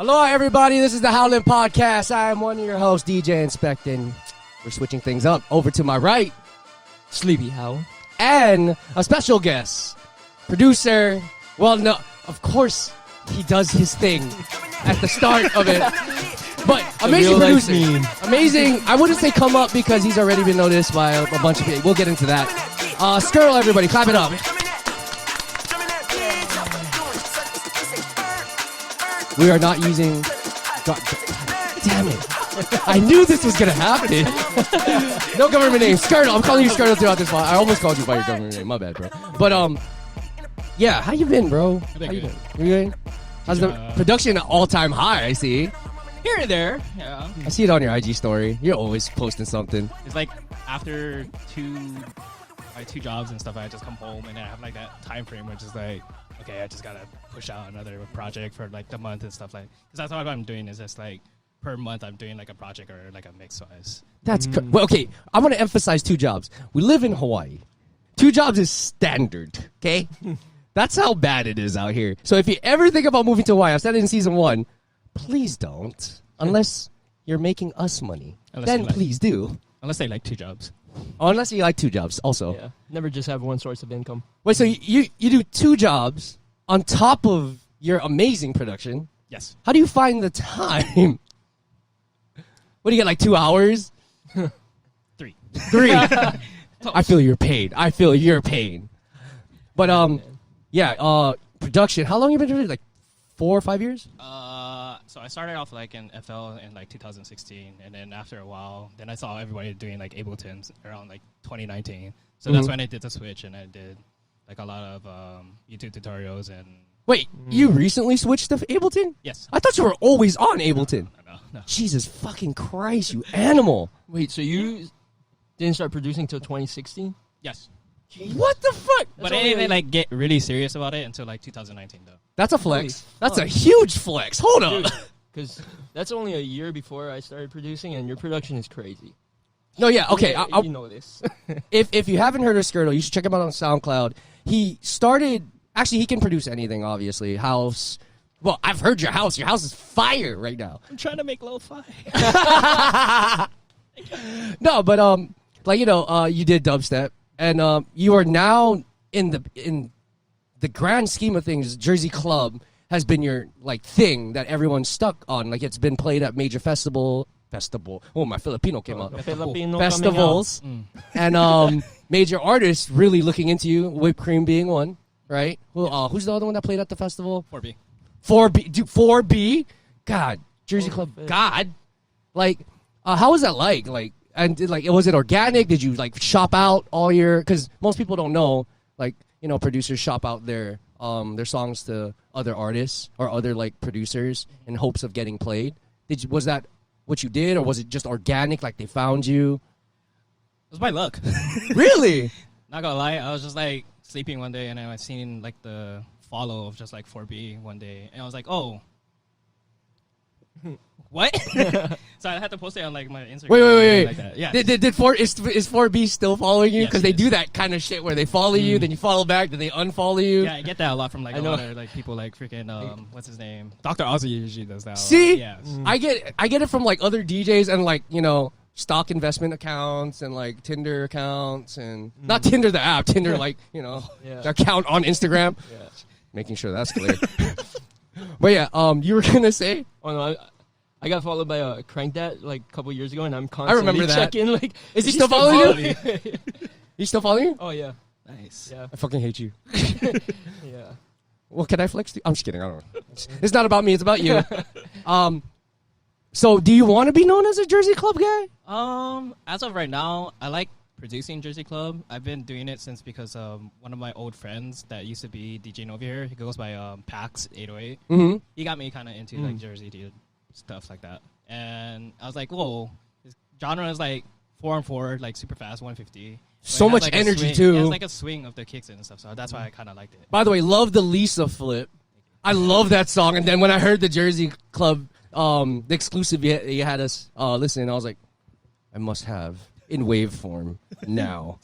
Hello, everybody. This is the Howl-in podcast. I am one of your hosts, DJ Inspekt, and we're switching things up. Over to my right, Sleepy Howl. And a special guest, producer. Well, no, of course, he does his thing at the start of it. But amazing producer. Amazing. I wouldn't say come up because he's already been noticed by a bunch of people. We'll get into that. Skurttle, everybody. Clap it up. We are not using... God damn it. I knew this was going to happen. No government name. Skurttle. I'm calling you Skurttle throughout this one. I almost called you by your government name. My bad, bro. But, yeah. How you been, bro? How you been? You good? How's the production at all-time high, I see? Here and there, yeah. I see it on your IG story. You're always posting something. It's like after two jobs and stuff, I just come home and then I have like that time frame which is like, okay, I just gotta push out another project for like the month and stuff like. Because that's what I'm doing is just like per month I'm doing like a project or like a mix wise. That's well, okay. I want to emphasize 2 jobs. We live in Hawaii. 2 jobs is standard. Okay, that's how bad it is out here. So if you ever think about moving to Hawaii, I've said it in season 1. Please don't, unless you're making us money. Then please do. Unless they like 2 jobs. Oh, unless you like 2 jobs also. Yeah. Never just have one source of income. Wait, so you do 2 jobs on top of your amazing production? Yes. How do you find the time? What do you get, like 2 hours? 3. I feel your pain. I feel your pain. But yeah, production. How long have you been doing it? Like 4 or 5 years? So I started off like in FL in like 2016, and then after a while, then I saw everybody doing like Ableton around like 2019. So that's when I did the switch, and I did like a lot of YouTube tutorials and. Wait, you recently switched to Ableton? Yes. I thought you were always on Ableton. No. Jesus fucking Christ, you animal! Wait, so you didn't start producing till 2016? Yes. What the fuck? But I didn't like get really serious about it until like 2019 though. That's a flex. That's a huge flex. Hold up. Because that's only a year before I started producing, and your production is crazy. No, yeah, okay. You know this. If you haven't heard of Skurttle, you should check him out on SoundCloud. He started... Actually, he can produce anything, obviously. House... Well, I've heard your house. Your house is fire right now. I'm trying to make lo-fi. No, but, like, you know, you did dubstep. And you are now in the grand scheme of things, Jersey Club has been your like thing that everyone's stuck on. Like it's been played at major festival. Oh, my Filipino came out. Festivals and major artists really looking into you. Whipped Cream being one, right? Who's the other one that played at the festival? 4B. 4B, dude, 4B. God, Jersey Club. God, like, how was that like? Like. And was it organic? Did you like shop out all your? Because most people don't know, like you know, producers shop out their songs to other artists or other like producers in hopes of getting played. Was that what you did, or was it just organic? Like they found you? It was my luck. Really? Not gonna lie, I was just like sleeping one day and I seen like the follow of just like 4B one day, and I was like, oh. What? So I had to post it on like my Instagram. Wait. Like that. Yeah. Is 4B still following you? Because yes, they do that kind of shit where they follow you, then you follow back, then they unfollow you. Yeah, I get that a lot from like a lot of like people like freaking what's his name? Dr. Ozzy usually does that. See? Yeah. I get it from like other DJs and like, you know, stock investment accounts and like Tinder accounts and not Tinder the app, Tinder like, you know, the account on Instagram. Yeah. Making sure that's clear. But yeah, you were gonna say? Oh no, I got followed by a Crank That like a couple years ago, and I'm constantly checking. Like, is he still following you? He still following you? Oh yeah. Nice. Yeah. I fucking hate you. Yeah. Well, can I flex? I'm just kidding. I don't know. It's not about me. It's about you. So, do you want to be known as a Jersey Club guy? As of right now, I like producing Jersey Club. I've been doing it since because one of my old friends that used to be DJing over here, he goes by Pax 808. Mm-hmm. He got me kind of into like Jersey stuff like that, and I was like, whoa, this genre is like 4-on-4, like super fast, 150. So much like energy too. It's like a swing of the kicks and stuff, so that's why I kind of liked it. By the way, love the Lisa flip. I love that song. And then when I heard the Jersey Club, the exclusive you had us listen, I was like, I must have in wave form now.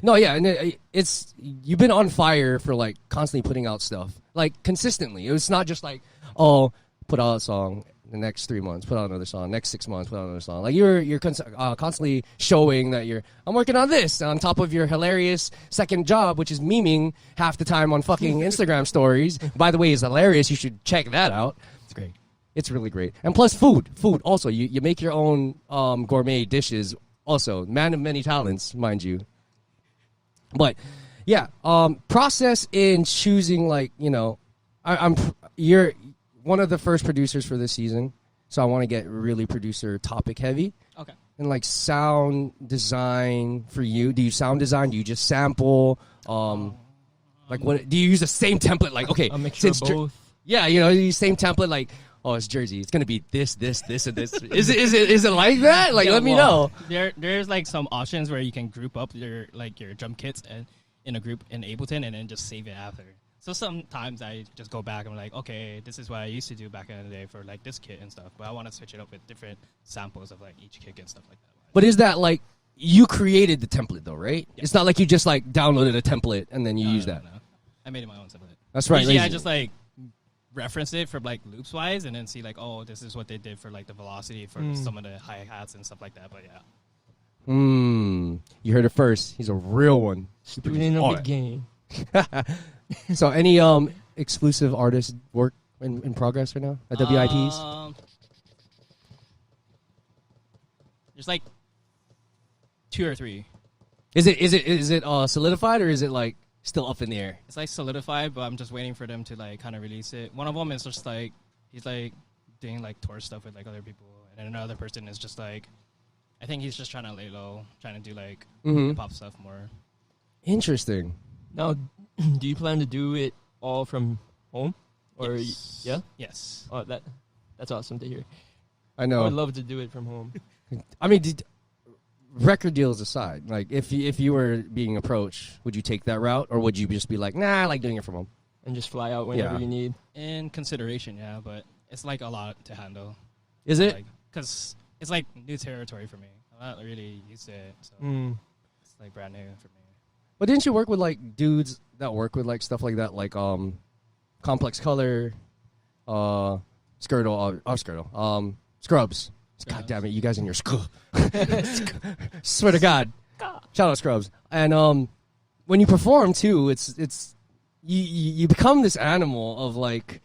No, yeah, and it's you've been on fire for like constantly putting out stuff like consistently. It's not just like put out a song. The next 3 months, put out another song. Next 6 months, put out another song. Like you're constantly showing that I'm working on this on top of your hilarious second job, which is memeing half the time on fucking Instagram stories. By the way, it's hilarious. You should check that out. It's great. It's really great. And plus food also. You make your own gourmet dishes also. Man of many talents, mind you. But yeah, process in choosing, like, you're one of the first producers for this season, so I want to get really producer topic heavy. Okay. And like sound design for you. Do you sound design? Do you just sample? Like what? Do you use the same template? Like, okay, A mixture of both. Yeah, you use same template. Like, oh, it's Jersey. It's gonna be this, and this. Is it like that? Like, let me know. There's like some options where you can group up your drum kits and in a group in Ableton and then just save it after. So sometimes I just go back and I'm like, okay, this is what I used to do back in the day for like this kit and stuff, but I want to switch it up with different samples of like each kick and stuff like that. But is that like you created the template though, right? Yeah. It's not like you just like downloaded a template and then you use that. No. I made my own template. That's right. Usually I just like reference it for like loops wise and then see like, oh, this is what they did for like the velocity for some of the hi-hats and stuff like that. But yeah. You heard it first. He's a real one. Student of the game. So any exclusive artist work in progress right now at WIPs? There's like 2 or 3. Is it solidified or is it like still up in the air? It's like solidified, but I'm just waiting for them to like kind of release it. One of them is just like he's like doing like tour stuff with like other people, and then another person is just like I think he's just trying to lay low, trying to do like hip hop stuff more. Interesting. Now, do you plan to do it all from home? Or yes. Yeah? Yes. Oh, that's awesome to hear. I know. I would love to do it from home. I mean, record deals aside, like if you were being approached, would you take that route, or would you just be like, nah, I like doing it from home and just fly out whenever you need? In consideration, yeah, but it's like a lot to handle. Is it? Because it's like new territory for me. I'm not really used to it, so it's like brand new for me. But didn't you work with like dudes that work with like stuff like that, like Complex Color, Skurttle, Scrubs. God damn it, you guys in your school. Swear to God. Shout out Scrubs. And when you perform too, it's you become this animal of like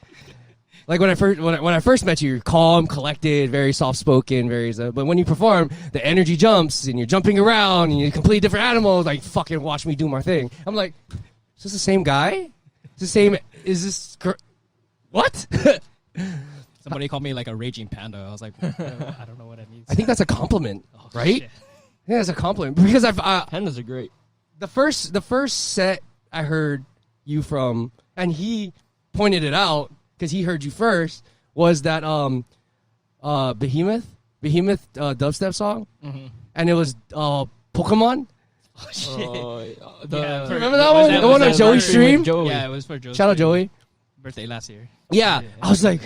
when I first met you, you're calm, collected, very soft spoken, but when you perform, the energy jumps and you're jumping around and you're a completely different animal, like fucking watch me do my thing. I'm like, is this the same guy? What? Somebody called me like a raging panda. I was like, I don't know what that means. I think that's a compliment, right? Shit. Yeah, it's a compliment because Pandas are great. The first set I heard you from, and he pointed it out because he heard you first, was that Behemoth dubstep song, and it was Pokemon. Oh, shit. Remember that one? The one on Joey's stream? Yeah, it was for Joey's Shout out Joey. birthday last year. Yeah, I was like,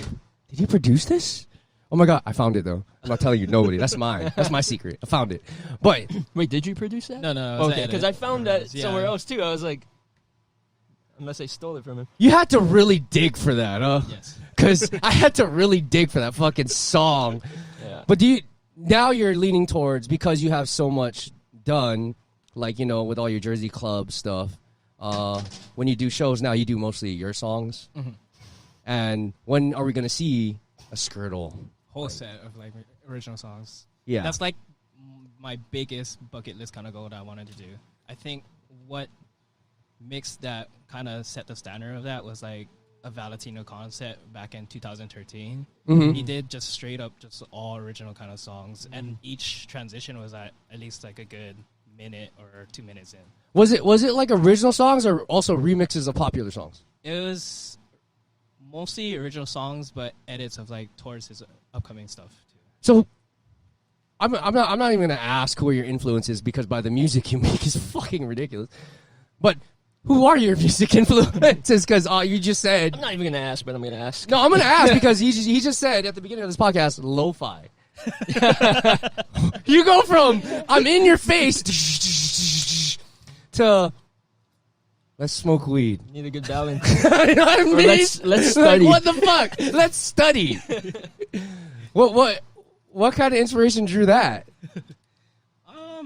did he produce this? Oh my God, I found it though. I'm not telling you nobody. That's mine. That's my secret. I found it. But wait, did you produce that? No. Okay, because I found that somewhere else too. I was like, unless I stole it from him. you had to really dig for that, huh? Yes. Because I had to really dig for that fucking song. Yeah. But now you're leaning towards, because you have so much done, like, with all your Jersey club stuff, when you do shows now, you do mostly your songs. Mm-hmm. And when are we going to see a Skurttle? Whole set of like original songs. Yeah. That's like my biggest bucket list kind of goal that I wanted to do. I think what mix that kind of set the standard of that was like a Valentino concept back in 2013. Mm-hmm. He did just straight up just all original kind of songs, and each transition was at least like a good minute or 2 minutes in. Was it like original songs or also remixes of popular songs? It was mostly original songs, but edits of like towards his upcoming stuff too. So I'm not even gonna ask who your influence is, because by the music you make is fucking ridiculous. But who are your music influences? Because you just said, I'm not even gonna ask, but I'm gonna ask. No, I'm gonna ask because he just said at the beginning of this podcast, lo-fi. You go from I'm in your face to Let's smoke weed. Need a good balance. You know what I mean? Let's study. Like, what the fuck? Let's study. What kind of inspiration drew that?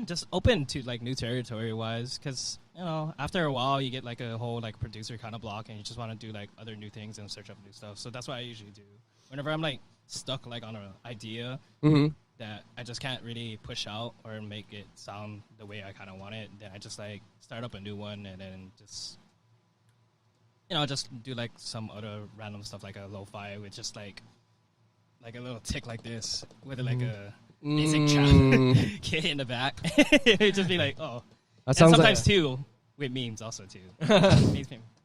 Just open to like new territory wise, because after a while you get like a whole like producer kind of block, and you just want to do like other new things and search up new stuff. So that's what I usually do whenever I'm like stuck like on an idea that I just can't really push out or make it sound the way I kind of want it. Then I just like start up a new one, and then just just do like some other random stuff like a lo-fi with just like a little tick like this with like a basic trap kit in the back. It'd just be like, oh. That and sounds sometimes like too with memes also too.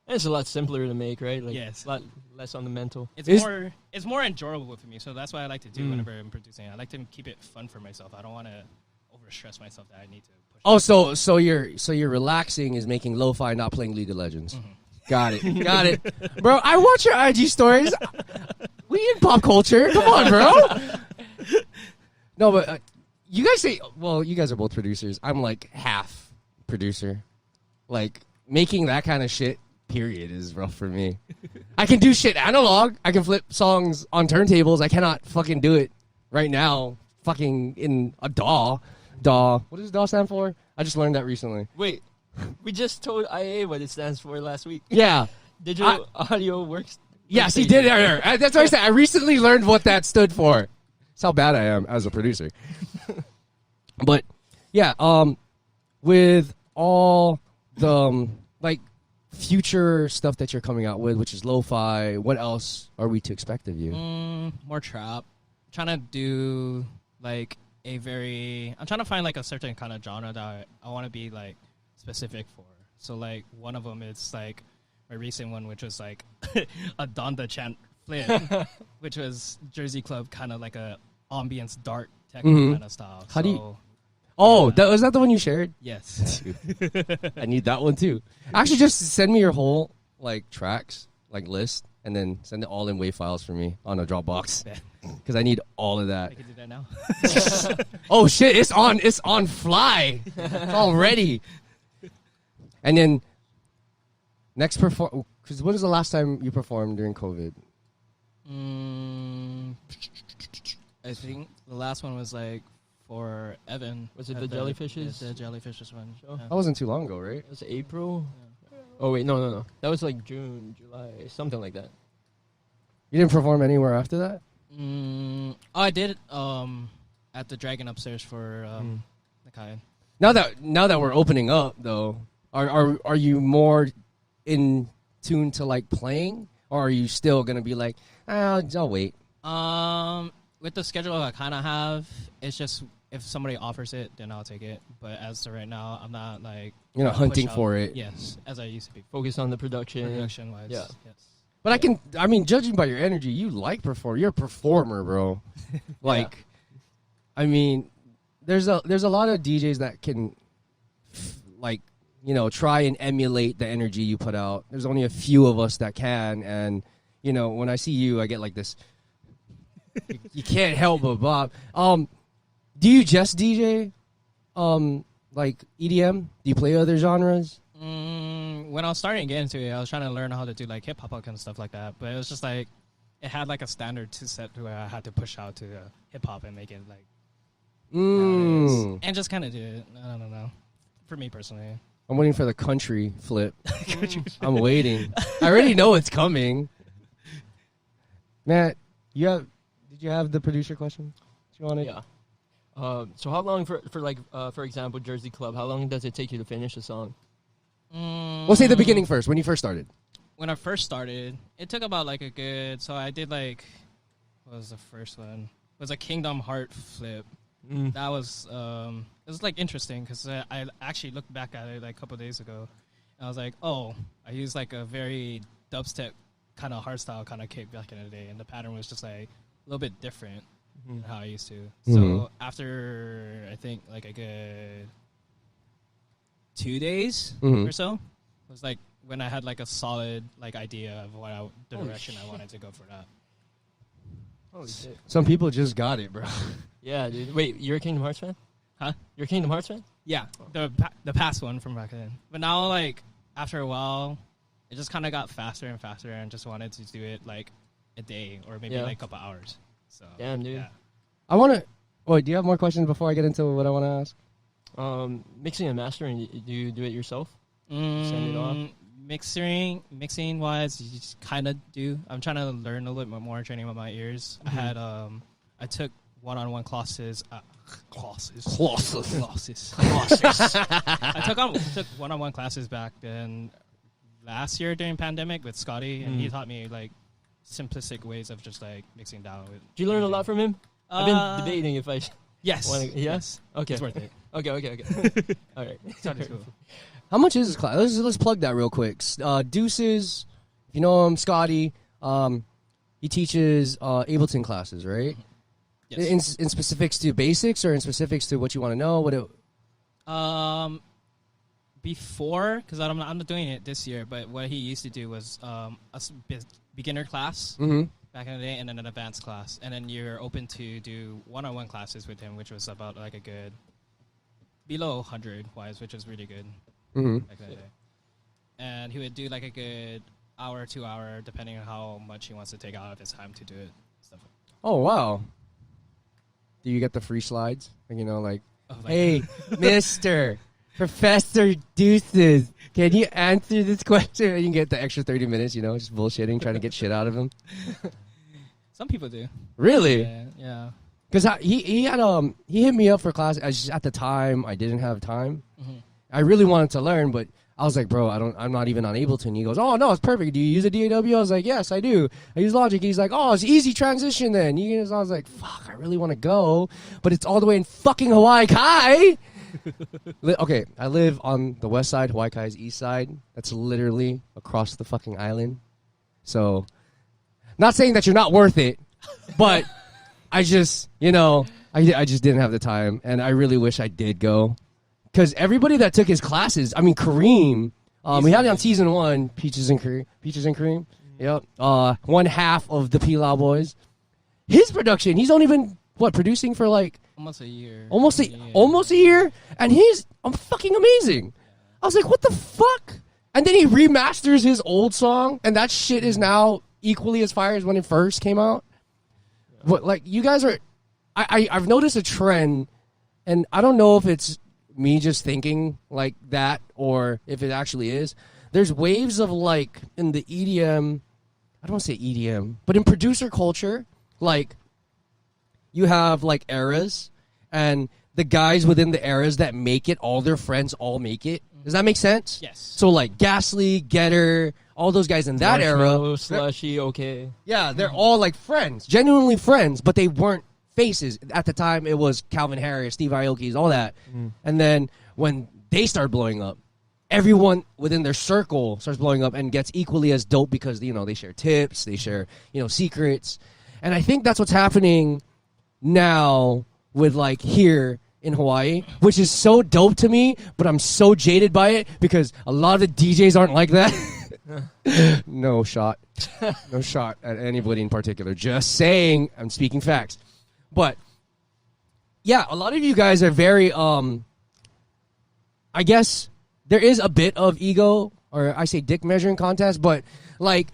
It's a lot simpler to make, right? Like, yes. A lot less on the mental. It's more enjoyable for me, so that's what I like to do whenever I'm producing. I like to keep it fun for myself. I don't want to overstress myself that I need to push. Oh, so you're relaxing is making lo-fi, not playing League of Legends. Got it, bro. I watch your IG stories. We in pop culture. Come on, bro. No, but you guys say, well, you guys are both producers. I'm like half producer. Like making that kind of shit, period, is rough for me. I can do shit analog. I can flip songs on turntables. I cannot fucking do it right now. Fucking in a DAW. DAW. What does DAW stand for? I just learned that recently. Wait, we just told IA what it stands for last week. Yeah. Digital Audio Works. Yes, he did. That's what I said. I recently learned what that stood for. That's how bad I am as a producer. But yeah, with all the like future stuff that you're coming out with, which is lo-fi, what else are we to expect of you? More trap. I'm trying to do like I'm trying to find like a certain kind of genre that I want to be like specific for. So like one of them is like my recent one, which was like a Donda chant flip, which was Jersey Club, kind of like a ambience dark techno kind of style. How do you? Oh, yeah. Was that the one you shared? Yes. I need that one too. Actually, just send me your whole like tracks, like list, and then send it all in WAV files for me on a Dropbox because I need all of that. I can do that now. Oh shit! It's on fly. It's all ready. And then next perform. Because when was the last time you performed during COVID? I think the last one was like for Evan. Was it the Jellyfishes? The Jellyfishes one. Sure. That wasn't too long ago, right? It was April. Yeah. Oh wait, no. That was like June, July, something like that. You didn't perform anywhere after that? I did at the Dragon upstairs for the Kai. Now that we're opening up though, are you more in tune to like playing, or are you still gonna be like, I'll wait? With the schedule I kind of have, it's just if somebody offers it, then I'll take it. But as of right now, I'm not like you're not hunting for it. Yes, as I used to be. Focus on the production. Production wise, yeah. Yes. But I mean, judging by your energy, you like perform. You're a performer, bro. Like, yeah. I mean, there's a lot of DJs that can, like, try and emulate the energy you put out. There's only a few of us that can, and when I see you, I get like this. You can't help but bob. Do you just DJ, like EDM? Do you play other genres? When I was starting to get into it, I was trying to learn how to do like hip hop and stuff like that. But it was just like it had like a standard to set where I had to push out to hip hop and make it like and just kind of do it. I don't know. For me personally, I'm waiting for the country flip. I'm waiting. I already know it's coming. Matt, did you have the producer question? You wanted? Yeah. So how long for example, Jersey Club? How long does it take you to finish a song? We'll say the beginning first. When you first started. When I first started, it took about like a good. So I did like, what was the first one? It was a Kingdom Heart flip. That was it was like interesting because I actually looked back at it like a couple of days ago, and I was like, oh, I used like a very dubstep kind of hardstyle kind of kick back in the day, and the pattern was just like a little bit different than how I used to. So after I think like a good 2 days or so, it was like when I had like a solid like idea of what the direction I wanted to go for that. Holy shit! Some people just got it, bro. Yeah, dude. Wait, you're a Kingdom Hearts fan? Huh? You're a Kingdom Hearts fan? Yeah, the past one from back then. But now like after a while, it just kind of got faster and faster, and just wanted to do it like a day or maybe like a couple hours. So damn, dude. Yeah. I want to. Wait, do you have more questions before I get into what I want to ask? Mixing and mastering, do you do it yourself? Send it off? Mixing wise, you just kind of do. I'm trying to learn a little bit more, training with my ears. I took one-on-one classes. I took one-on-one classes back then last year during pandemic with Scotty, and he taught me like simplistic ways of just like mixing down. Did you learn a lot from him? I've been debating if I. Yes. Yes. Okay. It's worth it. Okay. All right. Scotty's cool. How much is this class? Let's plug that real quick. Deuces, if you know him, Scotty. He teaches Ableton classes, right? Yes. In specifics to basics or in specifics to what you want to know? Before, because I'm not doing it this year, but what he used to do was a beginner class back in the day, and then an advanced class, and then you're open to do one-on-one classes with him, which was about like a good below 100 wise, which was really good back in the day. And he would do like a good hour, 2 hour, depending on how much he wants to take out of his time to do it. Stuff. Oh wow! Do you get the free slides? Like, like, Oh, hey, Mister Professor Deuces, can you answer this question? And you can get the extra 30 minutes, just bullshitting, trying to get shit out of him. Some people do. Really? Yeah. Because he hit me up for class. At the time, I didn't have time. I really wanted to learn, but I was like, bro, I'm not even on Ableton. He goes, oh no, it's perfect. Do you use a DAW? I was like, yes, I do. I use Logic. He's like, oh, it's easy transition then. I was like, fuck, I really want to go, but it's all the way in fucking Hawaii Kai. Okay, I live on the west side. Hawaii Kai is east side. That's literally across the fucking island. So, not saying that you're not worth it, but I just, I just didn't have the time, and I really wish I did go. Because everybody that took his classes, I mean, Kareem, we had it on season 1, Peaches and Kareem. Yep. One half of the Pilau Boys. His production, he's only been, producing for like... Almost a year. Almost a year? And he's fucking amazing. I was like, what the fuck? And then he remasters his old song, and that shit is now equally as fire as when it first came out. But, like, you guys are... I've noticed a trend, and I don't know if it's me just thinking like that or if it actually is. There's waves of, like, in the EDM... I don't want to say EDM, but in producer culture, like... You have, like, eras, and the guys within the eras that make it, all their friends all make it. Does that make sense? Yes. So, like, Ghastly, Getter, all those guys in that era. Slushy, okay. Yeah, they're all, like, friends. Genuinely friends, but they weren't faces. At the time, it was Calvin Harris, Steve Aoki's, all that. And then when they start blowing up, everyone within their circle starts blowing up and gets equally as dope because, they share tips, they share, secrets. And I think that's what's happening now with like here in Hawaii, which is so dope to me, but I'm so jaded by it because a lot of the DJs aren't like that. No shot at anybody in particular, just saying. I'm speaking facts. But yeah, a lot of you guys are very I guess there is a bit of ego, or I say dick measuring contest, but like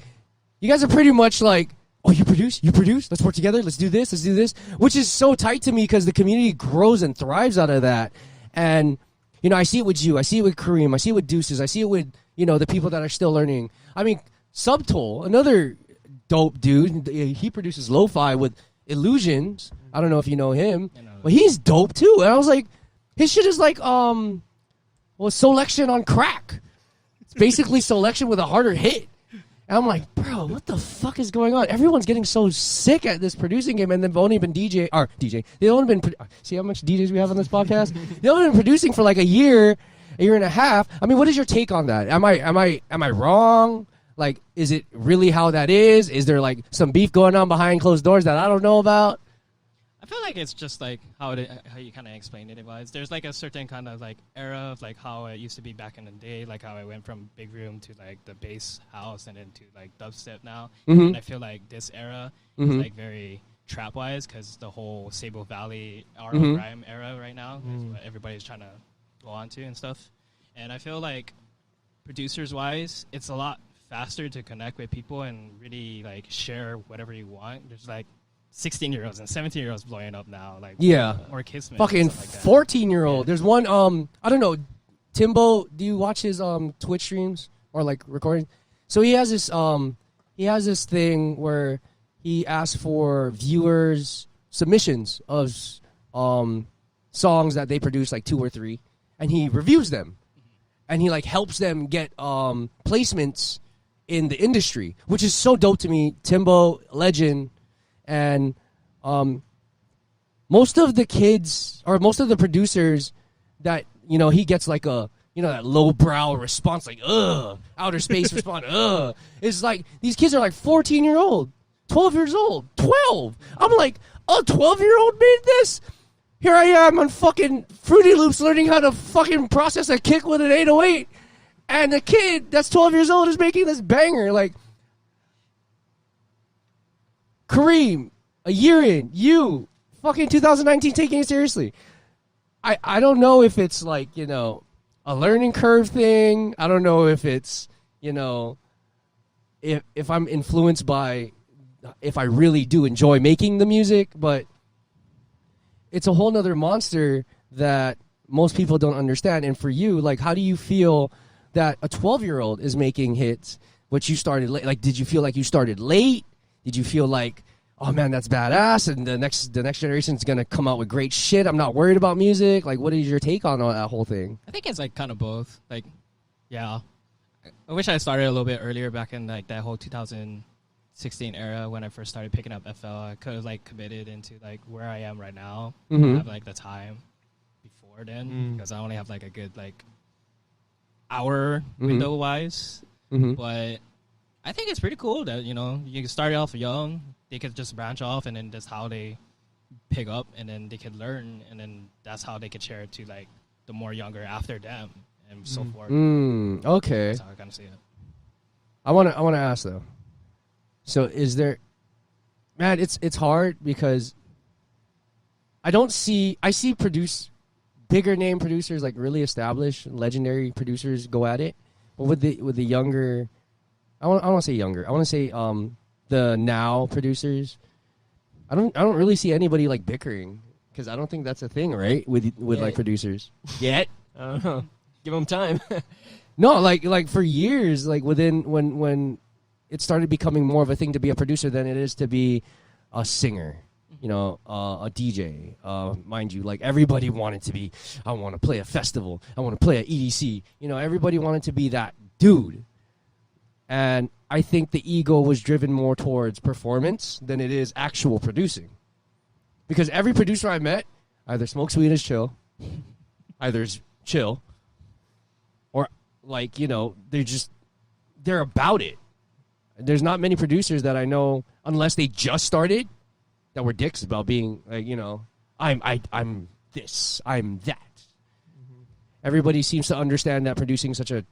you guys are pretty much like, oh, you produce, let's work together, let's do this, which is so tight to me because the community grows and thrives out of that. And, I see it with you, I see it with Kareem, I see it with Deuces, I see it with, the people that are still learning. I mean, Subtoll, another dope dude, he produces lo-fi with Illusions. I don't know if you know him, but he's dope too. And I was like, his shit is like, selection on crack. It's basically selection with a harder hit. And I'm like, bro, what the fuck is going on? Everyone's getting so sick at this producing game, and they've only been they've only been, see how much DJs we have on this podcast? They've only been producing for like a year and a half. I mean, what is your take on that? Am I wrong? Like, is it really how that is? Is there like some beef going on behind closed doors that I don't know about? I feel like it's just like how you kind of explained it was. There's like a certain kind of like era of like how it used to be back in the day, like how I went from big room to like the bass house and then to like dubstep now. And I feel like this era is like very trap wise because the whole Sable Valley grime era right now is what everybody's trying to go on to and stuff. And I feel like producers wise, it's a lot faster to connect with people and really like share whatever you want. There's like 16-year-olds and 17-year-olds blowing up now. Like or kids. Fucking 14-year-old. There's one. I don't know. Timbo, do you watch his Twitch streams or like recording? So he has this thing where he asks for viewers submissions of songs that they produce, like 2 or 3, and he reviews them, and he like helps them get placements in the industry, which is so dope to me. Timbo, legend, and most of the kids or most of the producers that he gets like a that lowbrow response, like outer space response, it's like these kids are like 14-year-old, 12 years old, 12. I'm like, a 12-year-old made this? Here I am on fucking Fruity Loops learning how to fucking process a kick with an 808. And the kid that's 12 years old is making this banger. Like, Kareem, a year in, you, fucking 2019 taking it seriously. I don't know if it's like, a learning curve thing. I don't know if it's, if I'm influenced by, if I really do enjoy making the music, but it's a whole nother monster that most people don't understand. And for you, like, how do you feel that a 12-year-old is making hits, but you started late? Like, did you feel like you started late? Did you feel like, oh man, that's badass, and the next generation is gonna come out with great shit, I'm not worried about music? Like, what is your take on that whole thing? I think it's like kind of both. Like, yeah, I wish I started a little bit earlier, back in like that whole 2016 era when I first started picking up FL. I could have like committed into like where I am right now. I have like the time before then, because I only have like a good like hour window wise. But I think it's pretty cool that you can start off young. They could just branch off, and then that's how they pick up, and then they could learn, and then that's how they could share it to like the more younger after them, and so forth. Okay. That's how I kind of see it. I want to ask though. So is there, man? It's hard because I see bigger name producers, like really established, legendary producers go at it, but with the younger, I want to say younger. I want to say the now producers. I don't really see anybody like bickering, because I don't think that's a thing, right? With like producers yet. I don't know. Give them time. No, like for years, like when it started becoming more of a thing to be a producer than it is to be a singer, a DJ. Mind you, like everybody wanted to be, I want to play a festival, I want to play at EDC. Everybody wanted to be that dude. And I think the ego was driven more towards performance than it is actual producing. Because every producer I met either smokes weed and is chill, either is chill, or like, they're about it. There's not many producers that I know, unless they just started, that were dicks about being like, I'm this, I'm that. Everybody seems to understand that producing such a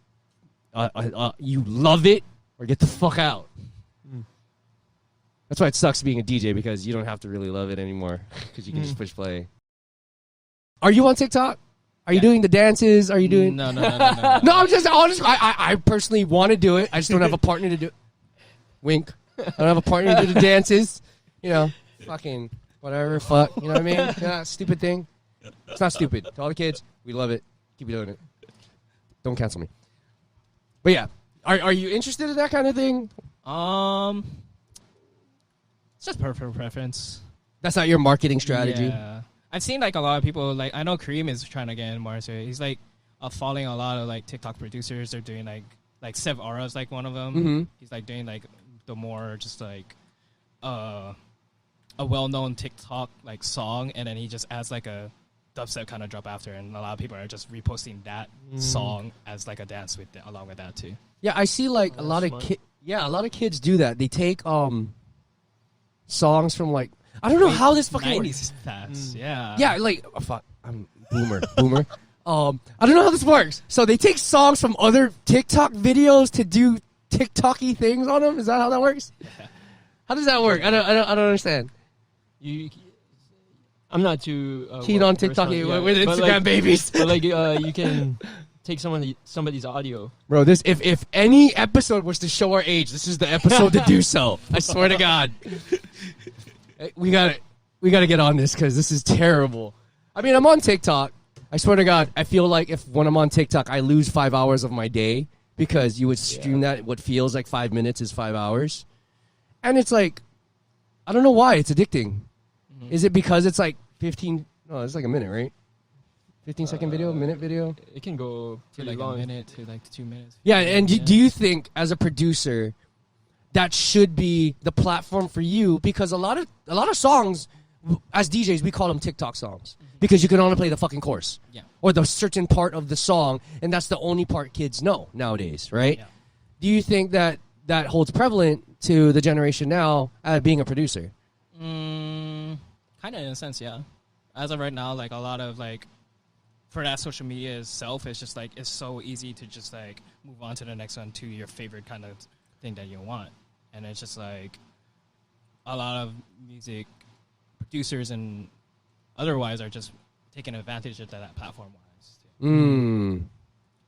you love it or get the fuck out. That's why it sucks being a DJ, because you don't have to really love it anymore, because you can just push play. Are you on TikTok? Are you doing the dances? Are you doing? No. No, I'm just honest. I personally want to do it. I just don't have a partner to do it. Wink. I don't have a partner to do the dances. Fucking whatever. Fuck. You know what I mean? Yeah, stupid thing. It's not stupid. To all the kids, we love it. Keep doing it. Don't cancel me. But yeah, are you interested in that kind of thing? It's just personal preference. That's not your marketing strategy. Yeah. I've seen like a lot of people, like I know Kareem is trying to get in more, so he's like following a lot of like TikTok producers. They're doing like Sev Aura's like one of them. He's like doing like the more just like a well-known TikTok like song, and then he just adds like a dubstep kind of drop after, and a lot of people are just reposting that song as like a dance along with that too. Yeah, I see like a lot of kids do that. They take songs from like, I don't know how this fucking 90s fast. Yeah, like fuck, I'm boomer. I don't know how this works. So they take songs from other TikTok videos to do TikTok-y things on them. Is that how that works? Yeah. How does that work? I don't understand. I'm not too keen on TikTok with Instagram babies. But like you can take somebody's audio. Bro, this if any episode was to show our age, this is the episode to do so. I swear to God. We gotta get on this because this is terrible. I mean, I'm on TikTok. I swear to God, I feel like when I'm on TikTok, I lose 5 hours of my day because you would stream that. What feels like 5 minutes is 5 hours, and it's like, I don't know why it's addicting. Is it because it's like 15? No, it's like a minute, right? 15-second video, minute video. It can go To pretty like long. a minute to like 2 minutes. Yeah, and do you think as a producer that should be the platform for you? Because a lot of songs, as DJs, we call them TikTok songs because you can only play the fucking chorus or the certain part of the song, and that's the only part kids know nowadays, right? Yeah. Do you think that holds prevalent to the generation now being a producer? Kind of in a sense, yeah. As of right now, like a lot of like for that social media itself, it's just like it's so easy to just like move on to the next one to your favorite kind of thing that you want, and it's just like a lot of music producers and otherwise are just taking advantage of that platform wise.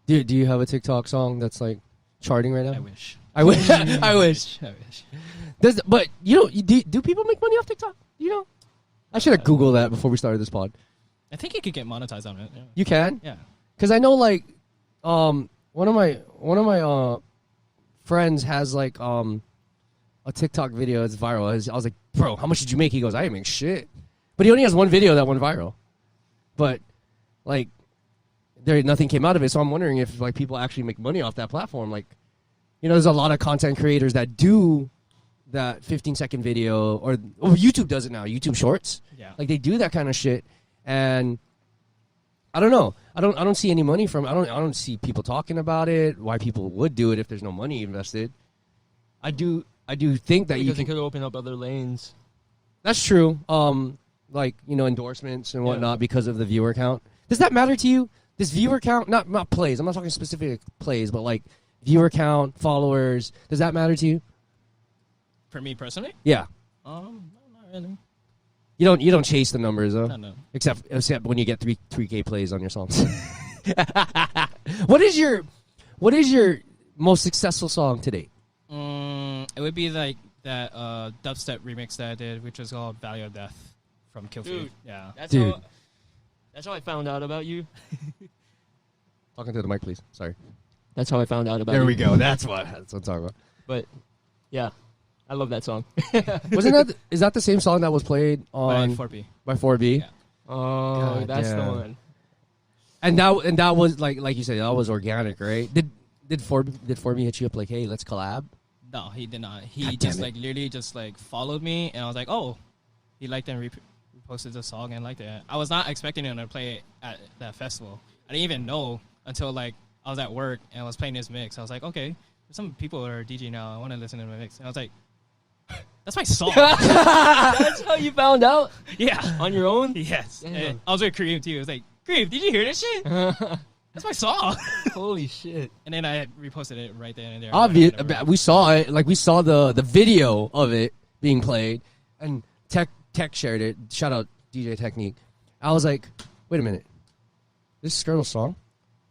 Do you have a TikTok song that's like charting right now? I wish. I wish. I wish. I wish. But you know, do people make money off TikTok? You know, I should have Googled that before we started this pod. I think you could get monetized on it. Yeah. You can? Yeah. Because I know, like, one of my friends has like a TikTok video that's viral. I was like, bro, how much did you make? He goes, I didn't make shit. But he only has one video that went viral. But like, nothing came out of it. So I'm wondering if like people actually make money off that platform. Like, you know, there's a lot of content creators that do that 15-second video, or YouTube does it now. YouTube Shorts. Yeah. Like they do that kind of shit. And I don't know. I don't see any money from. I don't see people talking about it. Why people would do it if there's no money invested? I do think that Because you it could open up other lanes. That's true. Like, you know, endorsements and whatnot because of the viewer count. Does that matter to you? This viewer count, not plays. I'm not talking specific plays, but like viewer count, followers. Does that matter to you? For me personally, Yeah. no, not really. You don't chase the numbers though. No. Except when you get 3K plays on your songs. What is your most successful song to date? It would be like that dubstep remix that I did, which was called Value of Death from Kill Dude. Yeah. That's how I found out about you. Talking to the mic, please. Sorry. That's how I found out about you. There we go. That's what I'm talking about. But yeah, I love that song. Is that the same song that was played on by 4B. by 4B? Yeah. Oh, God that's the damn. one. And that was like you said, that was organic, right? Did 4B hit you up like, hey, let's collab? No, he did not. God He damn just it. like literally just like followed me, and I was like, oh, he liked and reposted the song and liked it. I was not expecting him to play it at that festival. I didn't even know until like I was at work and I was playing his mix. I was like, okay, there's some people that are DJ now. I want to listen to my mix. And I was like, that's my song. That's how you found out? Yeah. On your own? Yes. Damn. And I was with Kareem too. I was like, Kareem, did you hear this shit? That's my song. Holy shit. And then I reposted it right then and there. Obvious. Whatever. We saw it. Like we saw the video of it being played, and Tech shared it. Shout out DJ Technique. I was like, wait a minute, this is Skurttle's song.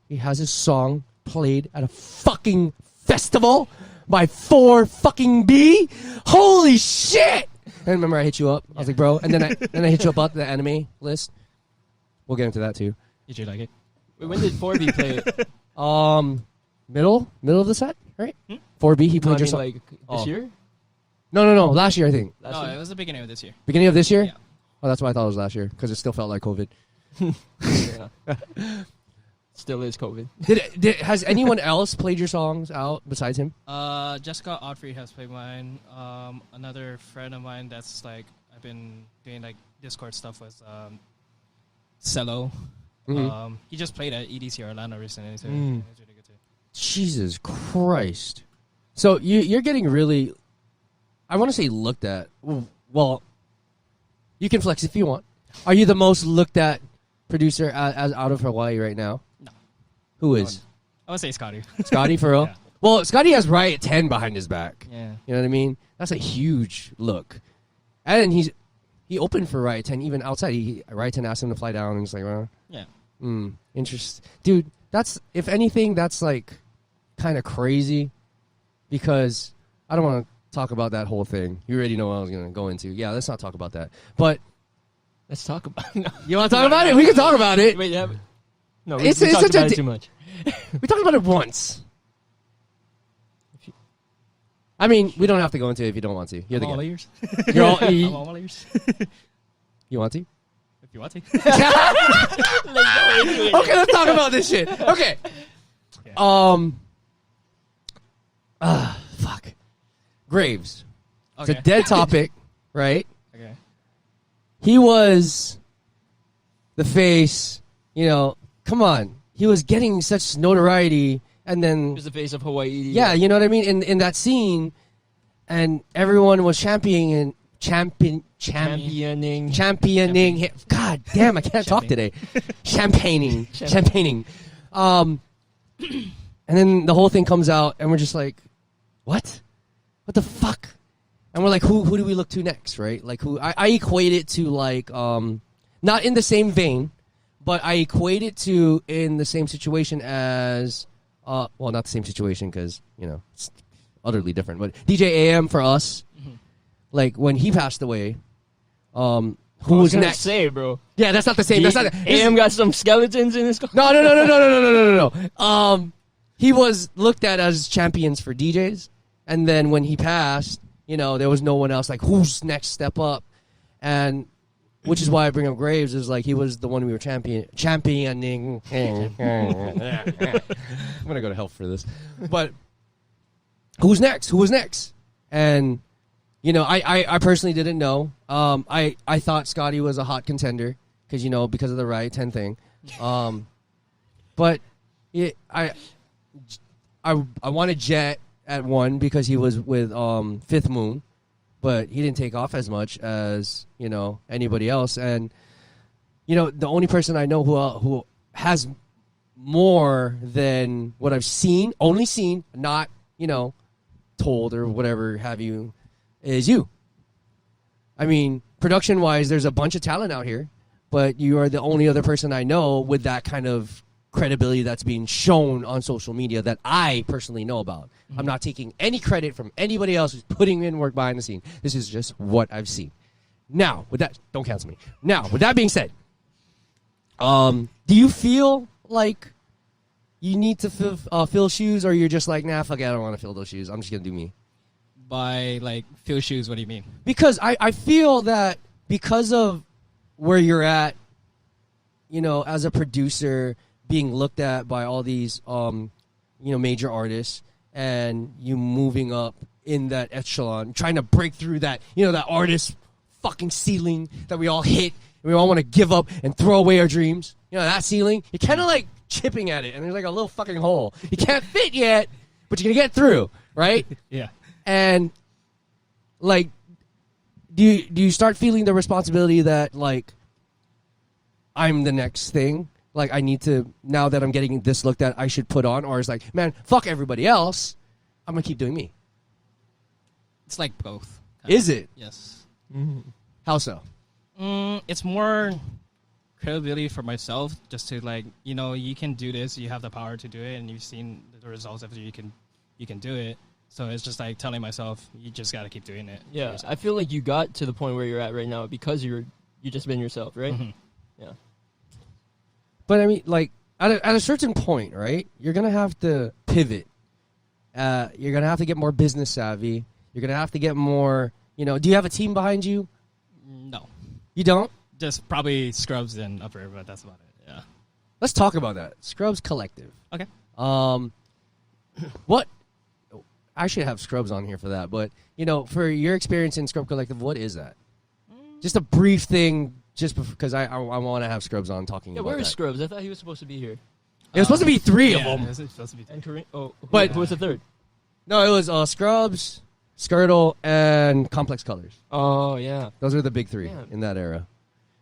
He has his song played at a fucking festival by 4B. Holy shit! And remember, I hit you up. I was like, bro, and then I hit you up about the anime list. We'll get into that too. Did you like it? Wait, when did 4B play it? Middle of the set, right? 4B. He No, played I your mean, song. like this Oh. year? No. Last year, I think. Last No, year? it was the beginning of this year. Beginning of this year? Yeah. Oh, that's why I thought it was last year, because it still felt like COVID. Yeah. Still is COVID. Has anyone else played your songs out besides him? Jessica Audrey has played mine. Another friend of mine that's like I've been doing like Discord stuff with Cello. Mhm. He just played at EDC Orlando recently. So Mm. it was really good too. Jesus Christ. So you're getting really, I want to say looked at. Well, you can flex if you want. Are you the most looked at producer as out of Hawaii right now? No. Who is? I would say Scotty. Scotty, for real? Yeah. Well, Scotty has Riot 10 behind his back. Yeah. You know what I mean? That's a huge look. And he opened for Riot 10 even outside. Riot 10 asked him to fly down and he's like, well, Yeah. Dude, that's, if anything, that's like kind of crazy because I don't want to talk about that whole thing. You already know what I was going to go into. Yeah, let's not talk about that. But Let's talk about it. No. you want to talk about it? We can talk about it. Wait, yeah. No, It's we talked such a about it too much. We talked about it once. I mean, we don't have to go into it if you don't want to. You're the I'm all guy. ears. You're all, I'm all ears. you want to? If you want to. Okay, let's talk about this shit. Okay. Fuck. Graves. It's Okay. a dead topic, right? Okay. He was the face, you know, come on. He was getting such notoriety and He then was the face of Hawaii. yeah, you know what I mean? In that scene and everyone was championing Championing. him. God damn, I can't talk today. Champagning. And then the whole thing comes out and we're just like, what? What the fuck? And we're like, who do we look to next, right? Like who I equate it to like not in the same vein, but I equate it to in the same situation as well, not the same situation because, you know, it's utterly different, but DJ AM for us, like when he passed away, who was next? Say, bro. Yeah, that's not the same. That's not AM got some skeletons in his car. No. He was looked at as champions for DJs, and then when he passed, you know, there was no one else like who's next step up, and which is why I bring up Graves is like he was the one we were championing. I'm gonna go to hell for this, but who's next? Who was next? And you know, I personally didn't know. I thought Scotty was a hot contender because, you know, because of the Riot 10 thing. But I wanted Jet at 1 because he was with Fifth Moon, but he didn't take off as much as, you know, anybody else. And, you know, the only person I know who has more than what I've seen, only seen, not, you know, told or whatever have you, is you. I mean, production-wise, there's a bunch of talent out here, but you are the only other person I know with that kind of credibility that's being shown on social media that I personally know about. Mm-hmm. I'm not taking any credit from anybody else who's putting in work behind the scene. This is just what I've seen. Now, with that, don't cancel me. Now, with that being said, do you feel like you need to fill shoes, or you're just like, nah, fuck it, I don't want to fill those shoes. I'm just going to do me? By like fill shoes, what do you mean? Because I feel that because of where you're at, you know, as a producer, being looked at by all these, you know, major artists, and you moving up in that echelon, trying to break through that, you know, that artist fucking ceiling that we all hit, and we all want to give up and throw away our dreams. You know, that ceiling, you're kind of like chipping at it, and there's like a little fucking hole. You can't fit yet, but you're going to get through, right? Yeah. And like, do you start feeling the responsibility that like I'm the next thing? Like I need to, now that I'm getting this look that I should put on, or is like, man, fuck everybody else. I'm gonna keep doing me. It's like both. Is it? Yes. Mm-hmm. How so? It's more credibility for myself, just to like, you know, you can do this. You have the power to do it, and you've seen the results of it. You can do it. So it's just like telling myself, you just got to keep doing it. Yeah, I feel like you got to the point where you're at right now because you just been yourself, right? Mm-hmm. Yeah. But I mean, like at a certain point, right? You're gonna have to pivot. You're gonna have to get more business savvy. You're gonna have to get more. You know, do you have a team behind you? No. You don't? Just probably Scrubs and Upper, but that's about it. Yeah. Let's talk about that. Scrubs Collective. Okay. What? I should have Scrubs on here for that, but you know, for your experience in Scrub Collective, what is that? Just a brief thing, just because I want to have Scrubs on talking about where is that. Scrubs? I thought he was supposed to be here. It was supposed to be 3 of them. It's supposed to be And Kareem. Oh, But- who was the third? No, it was Scrubs, Skurttle, and Complex Colors. Oh yeah. Those are the big 3 Yeah. in that era.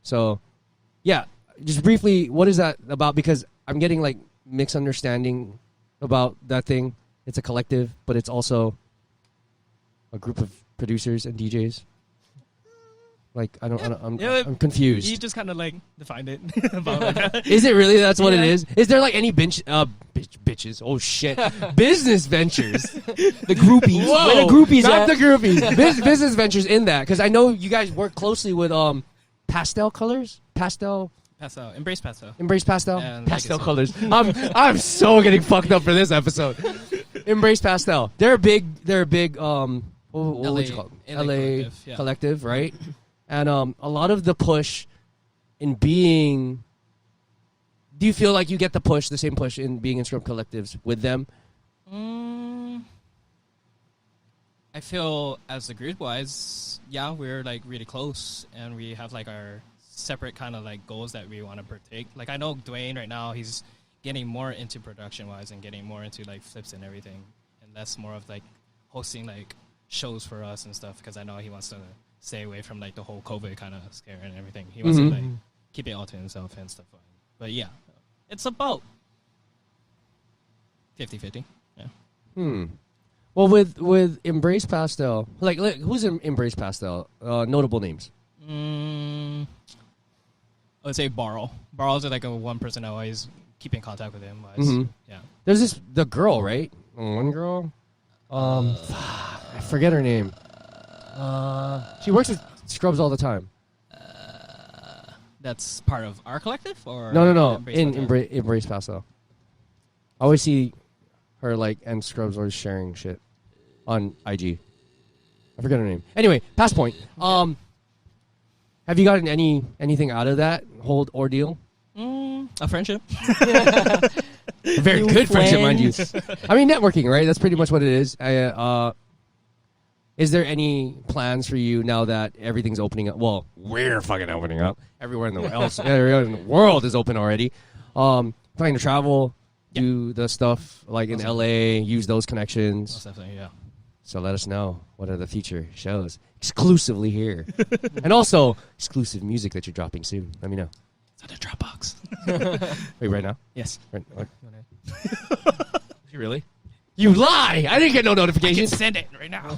So, yeah, just briefly, what is that about? Because I'm getting like mixed understanding about that thing. It's a collective, but it's also a group of producers and DJs. Like I'm Yeah, I'm confused. You just kind of like defined it. About like, Is it really? That's what it Yeah. is. Is there like any bitches? Oh shit! Business ventures. The groupies. Whoa, Where the groupies not at? the groupies. Business ventures in that because I know you guys work closely with pastel colors, embrace pastel. embrace pastel, And pastel legacy. colors. I'm so getting fucked up for this episode. Embrace pastel. They're a big. What would you call it? LA LA collective, yeah. collective, right? And a lot of the push in being. Do you feel like you get the same push in being in scrub collectives with them? I feel as the group wise, yeah, we're like really close, and we have like our separate kind of like goals that we want to partake. Like I know Dwayne right now, he's getting more into production wise and getting more into like flips and everything, and that's more of like hosting like shows for us and stuff because I know he wants to stay away from like the whole COVID kind of scare and everything. He wants to like keep it all to himself and stuff. But yeah, it's about 50-50. Yeah. Well, with Embrace Pastel, like who's in Embrace Pastel? Notable names. I would say Barl. Barl's like one person I always keep in contact with him. Yeah. There's the girl, right? One girl. I forget her name. She works at Scrubs all the time. That's part of our collective, or No. Embrace Embrace Pastel. I always see her and Scrubs always sharing shit on IG. I forget her name. Anyway, past point. Have you gotten anything out of that whole ordeal? A friendship. A very good friendship, mind you. I mean, networking, right? That's pretty much what it is. Is there any plans for you now that everything's opening up? Well, we're fucking opening up. Everywhere in the world is open already. Planning to travel, do the stuff like in LA, use those connections. Most definitely, yeah. So let us know what are the future shows exclusively here, and also exclusive music that you're dropping soon. Let me know. It's on the Dropbox. Wait, right now? Yes. Right, what? You really? You lie! I didn't get no notifications. Send it right now.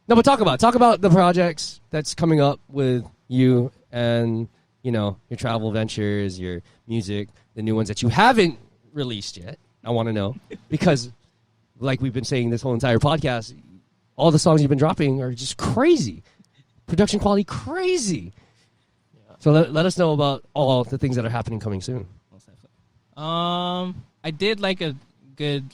No, but talk about the projects that's coming up with you and your travel ventures, your music, the new ones that you haven't released yet. I want to know because, like we've been saying this whole entire podcast, all the songs you've been dropping are just crazy, production quality crazy. Yeah. So let us know about all the things that are happening coming soon. Most definitely. I did like a good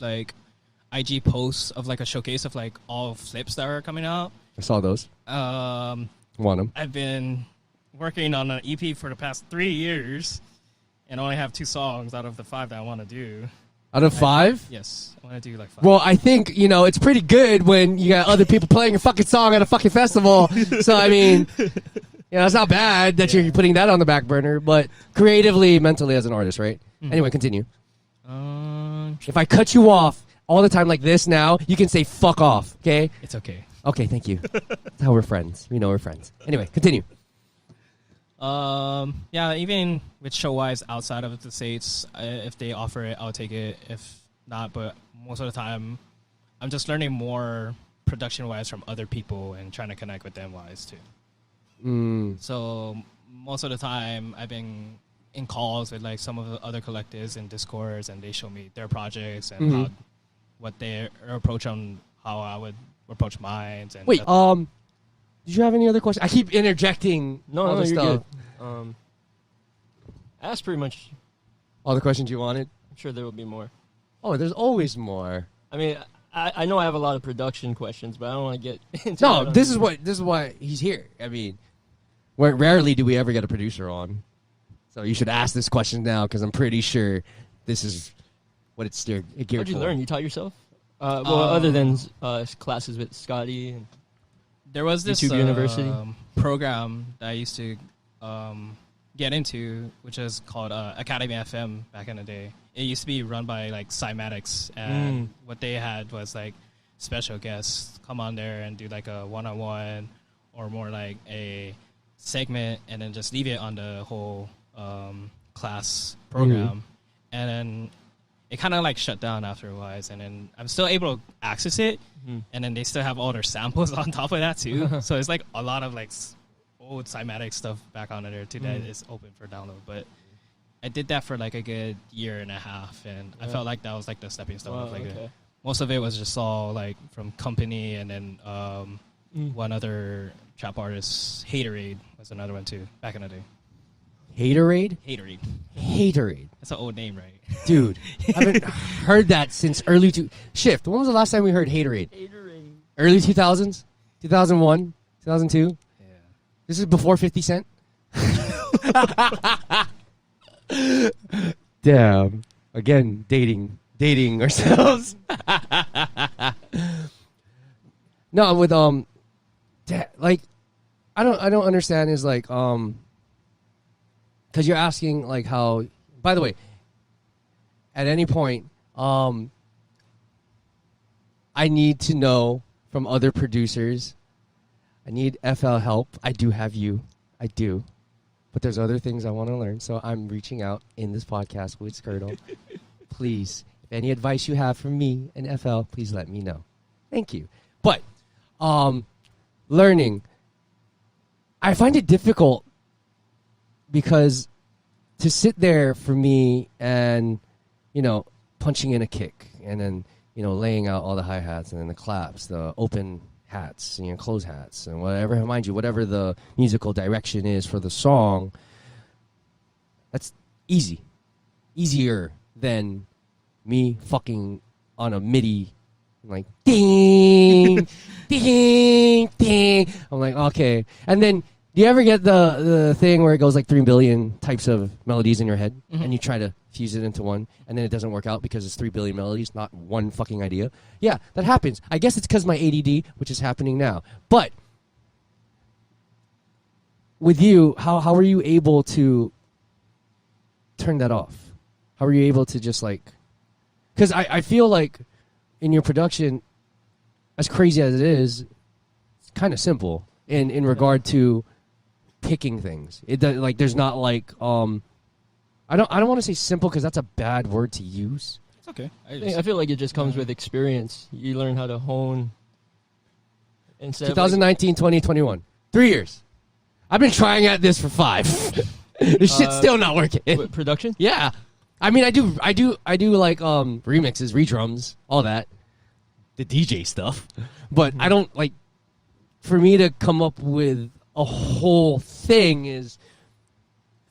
IG post of a showcase of all flips that are coming out. I saw those. Want them? I've been working on an EP for the past 3 years, and only have 2 songs out of the 5 that I want to do. Out of 5? Yes, I want to do 5. Well, I think, it's pretty good when you got other people playing your fucking song at a fucking festival. So, I mean, it's not bad that you're putting that on the back burner, but creatively, mentally as an artist, right? Anyway, continue. If I cut you off all the time like this now, you can say fuck off, okay? It's okay. Okay, thank you. That's how we're friends. We know we're friends. Anyway, continue. Yeah, even with show-wise outside of the States, if they offer it, I'll take it. If not, but most of the time, I'm just learning more production-wise from other people and trying to connect with them wise too. So most of the time, I've been in calls with some of the other collectives and Discords, and they show me their projects and what their approach on how I would approach mine. And wait, did you have any other questions? I keep interjecting. No, you're stuff. Good. That's pretty much all the questions you wanted. I'm sure there will be more. Oh, there's always more. I mean, I know I have a lot of production questions, but I don't want to get into No, that. this is why he's here. I mean, rarely do we ever get a producer on. So you should ask this question now because I'm pretty sure this is what it's geared for. How'd you learn? You taught yourself? Other than classes with Scotty and there was this YouTube University program that I used to get into, which is called Academy FM back in the day. It used to be run by Cymatics, and what they had was special guests come on there and do a one-on-one or more a segment, and then just leave it on the whole class program. And then it kind of shut down after a while, and then I'm still able to access it, and then they still have all their samples on top of that too. So it's a lot of old Cymatic stuff back on there too that is open for download. But I did that for like a good year and a half, and I felt like that was like the stepping stone. Wow, of like okay. most of it was just all like from Company, and then one other trap artist, Haterade, was another one too back in the day. Haterade? Haterade. That's an old name, right? Dude, I haven't heard that since Shift. When was the last time we heard Haterade? Early 2000s? 2001? 2002? Yeah. This is before 50 Cent? Damn. Again, dating ourselves. No, with like I don't understand is like because you're asking like how. By the way, at any point, I need to know from other producers. I need FL help. I do have you. I do. But there's other things I want to learn, so I'm reaching out in this podcast with Skurttle. Please, if any advice you have for me and FL, please let me know. Thank you. But learning, I find it difficult because to sit there for me and, punching in a kick and then, laying out all the hi-hats and then the claps, the open hats, close hats and whatever, mind you, whatever the musical direction is for the song, that's easier than me fucking on a MIDI, like ding, ding, ding. I'm like, okay. And then do you ever get the thing where it goes like 3 billion types of melodies in your head and you try to fuse it into one and then it doesn't work out because it's 3 billion melodies, not one fucking idea? Yeah, that happens. I guess it's because my ADD, which is happening now. But with you, how are you able to turn that off? How are you able to just like... Because I feel like in your production, as crazy as it is, it's kind of simple in regard to picking things. It does, like there's not like I don't want to say simple because that's a bad word to use. It's okay. I feel like it just comes with experience. You learn how to hone. 2019, 2021, 3 years. I've been trying at this for 5. This shit's still not working. Production? Yeah, I mean, I do like remixes, redrums, all that, the DJ stuff, but I don't like. For me to come up with a whole thing is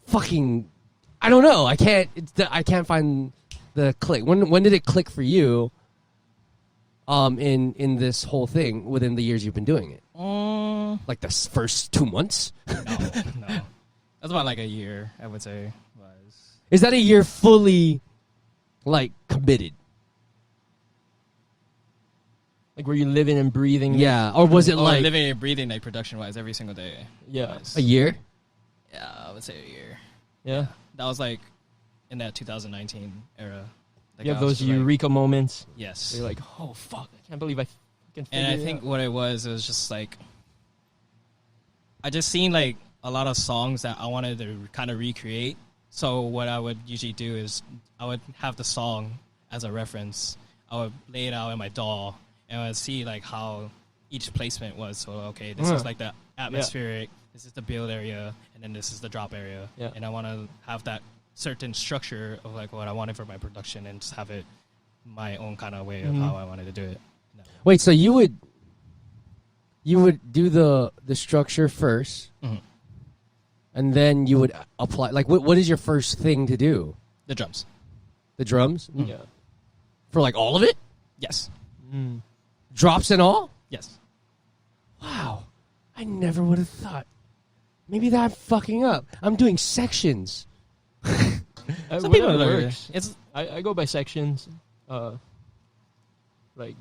fucking. I don't know. I can't. I can't find the click. When did it click for you? In this whole thing within the years you've been doing it, like the first 2 months. No, that's about like a year. I would say was. Is that a year fully, like committed? Like were you living and breathing? Yeah, or was it like living and breathing like production wise every single day? Yeah, a year? Yeah, I would say a year. Yeah, that was like in that 2019 era. Like you have those eureka moments. Yes, you're like, oh fuck, I can't believe I can. And I think what it was just like I just seen like a lot of songs that I wanted to kind of recreate. So what I would usually do is I would have the song as a reference. I would lay it out in my DAW. And I would see like how each placement was. So okay, this is like the atmospheric, this is the build area, and then this is the drop area. Yeah. And I want to have that certain structure of like what I wanted for my production, and just have it my own kind of way of how I wanted to do it. Wait, so you would do the structure first, and then you would apply. Like, what is your first thing to do? The drums. The drums. Yeah. For like all of it. Yes. Drops and all? Yes. Wow. I never would have thought. Maybe that I'm fucking up. I'm doing sections. Some people works. I go by sections. Like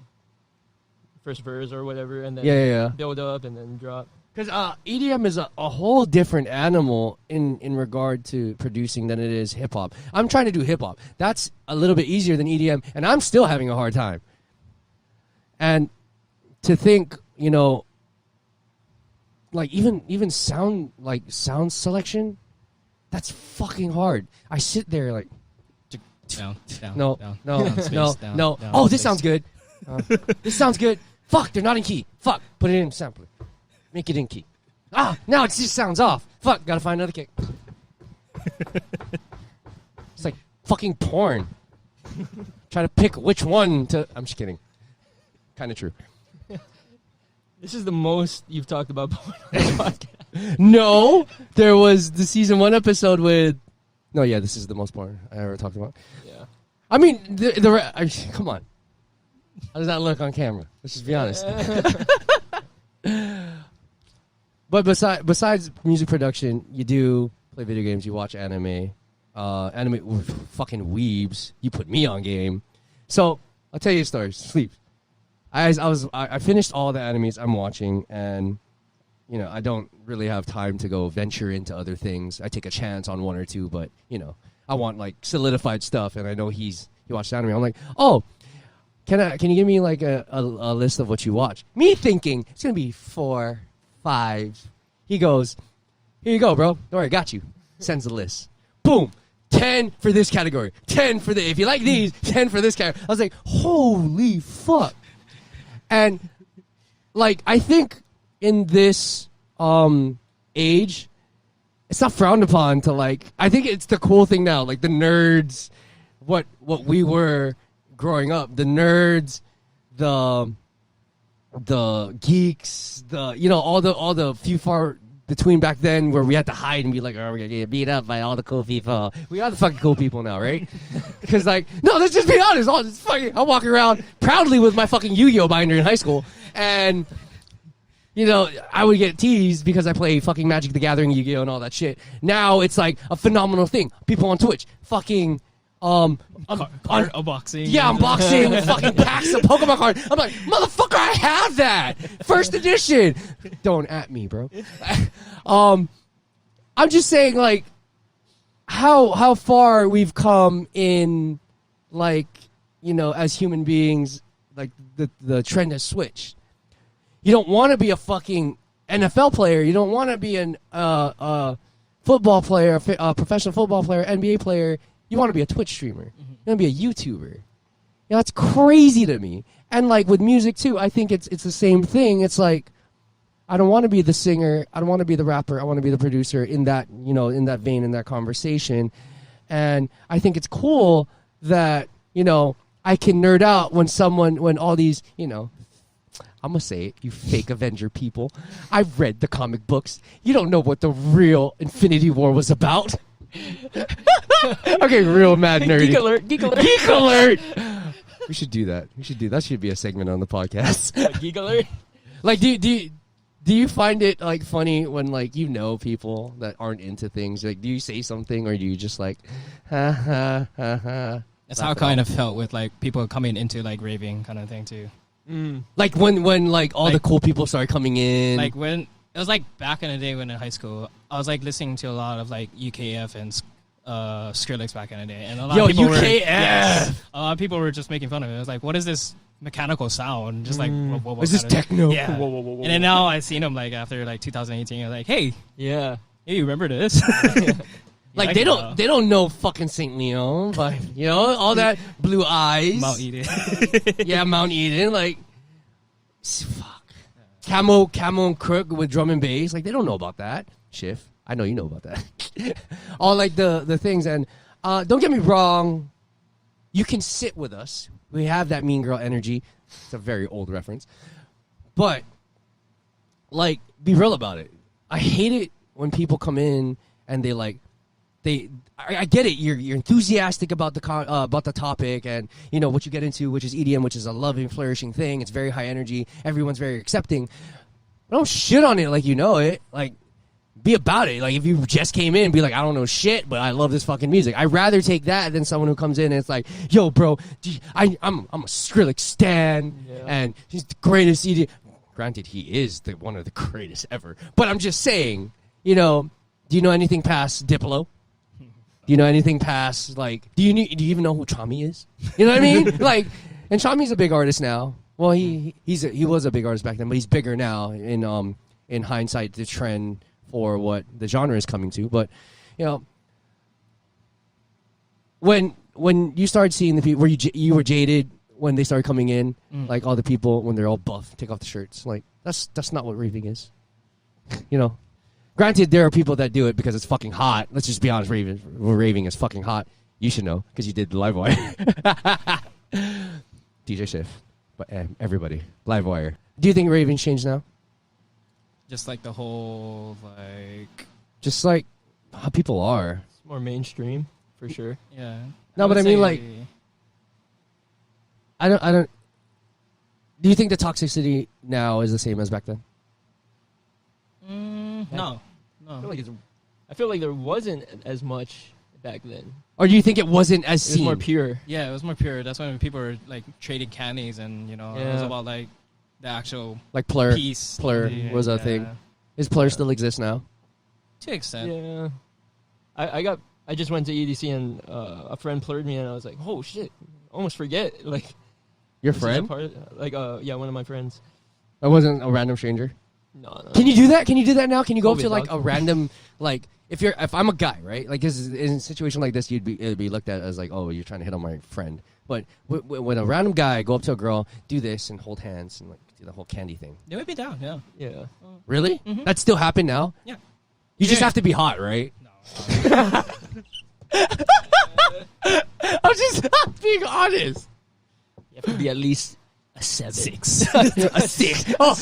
first verse or whatever, and then build up and then drop. Because EDM is a whole different animal in regard to producing than it is hip-hop. I'm trying to do hip-hop. That's a little bit easier than EDM, and I'm still having a hard time. And to think, like even sound selection, that's fucking hard. I sit there like, no. Oh, this sounds good. This sounds good. Fuck, they're not in key. Fuck, put it in sampler. Make it in key. Now it just sounds off. Fuck, gotta find another kick. It's like fucking porn. Try to pick which one to. I'm just kidding. Kind of true. This is the most you've talked about porn on this podcast. No, there was the season 1 episode with. No, yeah, this is the most porn I ever talked about. Yeah. I mean, come on. How does that look on camera? Let's just be honest. But besides music production, you do play video games. You watch anime. Fucking weebs. You put me on game. So I'll tell you a story. Sleep. I finished all the animes I'm watching, and I don't really have time to go venture into other things. I take a chance on one or two, but I want like solidified stuff, and I know he watched anime. I'm like, oh, can you give me like a list of what you watch? Me thinking it's gonna be 4, 5. He goes, here you go, bro. Don't worry, got you. Sends the list. Boom. 10 for this category. 10 for if you like these, 10 for this category. I was like, holy fuck. And like, I think in this age, it's not frowned upon to like. I think it's the cool thing now. Like the nerds, what we were growing up. The nerds, the geeks, all the few far between back then where we had to hide and be like, oh, we're gonna get beat up by all the cool people. We are the fucking cool people now, right? Because like, no, let's just be honest. I'm walking around proudly with my fucking Yu-Gi-Oh binder in high school, and I would get teased because I play fucking Magic the Gathering, Yu-Gi-Oh, and all that shit. Now it's like a phenomenal thing. People on Twitch, fucking unboxing. Yeah, unboxing fucking packs of Pokemon cards. I'm like, motherfucker, I have that first edition. Don't at me, bro. I'm just saying, like, how far we've come in, like, as human beings. Like the trend has switched. You don't want to be a fucking NFL player. You don't want to be a football player, a professional football player, NBA player. You want to be a Twitch streamer. You want to be a YouTuber. That's crazy to me. And like with music too, I think it's the same thing. It's like, I don't want to be the singer. I don't want to be the rapper. I want to be the producer in that, in that vein, in that conversation. And I think it's cool that, I can nerd out when all these, I'm going to say it, you fake Avenger people. I've read the comic books. You don't know what the real Infinity War was about. Okay, real mad nerdy. Geek alert, geek alert. Geek alert! We should do that. That should be a segment on the podcast. Geek alert? Like, do you find it, like, funny when, like, people that aren't into things? Like, do you say something, or do you just, like, ha, ha, ha, ha? That's how I kind of felt with, like, people coming into, like, raving kind of thing, too. Like, when like, all the cool people started coming in. Like, when... It was like back in the day when in high school, I was like listening to a lot of like UKF and Skrillex back in the day, and a lot of people UKF. A lot of people were just making fun of it. It was like, what is this mechanical sound? Just like, what is this techno? Yeah. Whoa. And then now I seen him like after like 2018. I'm like, hey, yeah, hey, you remember this? Like they don't know fucking Saint Leon, but all that blue eyes, Mount Eden. Yeah, Mount Eden, like fuck. Camo and Crook with drum and bass. Like, they don't know about that. Schiff, I know you know about that. All, like, the things. And don't get me wrong. You can sit with us. We have that Mean Girl energy. It's a very old reference. But, like, be real about it. I hate it when people come in and they, like, I get it. You're enthusiastic about the topic and what you get into, which is EDM, which is a loving, flourishing thing. It's very high energy. Everyone's very accepting. But don't shit on it like you know it. Like, be about it. Like, if you just came in, be like, I don't know shit, but I love this fucking music. I'd rather take that than someone who comes in and it's like, yo, bro, I'm a Skrillex stan, and he's the greatest EDM. Granted, he is one of the greatest ever. But I'm just saying, do you know anything past Diplo? Do you know anything past, like, do you even know who Chami is? You know what I mean? Like, and Chami's a big artist now. Well, he was a big artist back then, but he's bigger now in hindsight, the trend for what the genre is coming to. But, when you started seeing the people, you were jaded when they started coming in, like all the people, when they're all buff, take off the shirts. Like, that's not what raving is. you know, granted, there are people that do it because it's fucking hot. Let's just be honest, raving is fucking hot. You should know because you did the live wire. DJ Schiff, but everybody, live wire. Do you think raving's changed now? Just like the whole like. Just like how people are. It's more mainstream for sure. Yeah. No, but I mean, like, I don't. Do you think the toxicity now is the same as back then? No. I feel like there wasn't as much back then. Or do you think it wasn't as It was seen? more pure. Yeah, it was more pure. That's when people were like trading candies, and it was Yeah. about like the actual Like Plur. piece. Plur was a thing. Does Plur still exist now? To an extent. Yeah. I just went to EDC and a friend plurred me and I was like, oh shit, almost forget. Like Your this is a friend? part yeah, one of my friends. I wasn't a random stranger. No. Can you do that? Can you do that now? Can you go up COVID, to like dog. a random like if I'm a guy, right? Like in a situation like this, it'd be looked at as like, oh, you're trying to hit on my friend. But when a random guy go up to a girl, do this and hold hands and like do the whole candy thing. They would be down, yeah. Yeah. Really? Mhm. That still happen now? Yeah. You just Yeah. have to be hot, right? No. I'm just being honest. You have to be at least a 7. 6. A 6. Oh,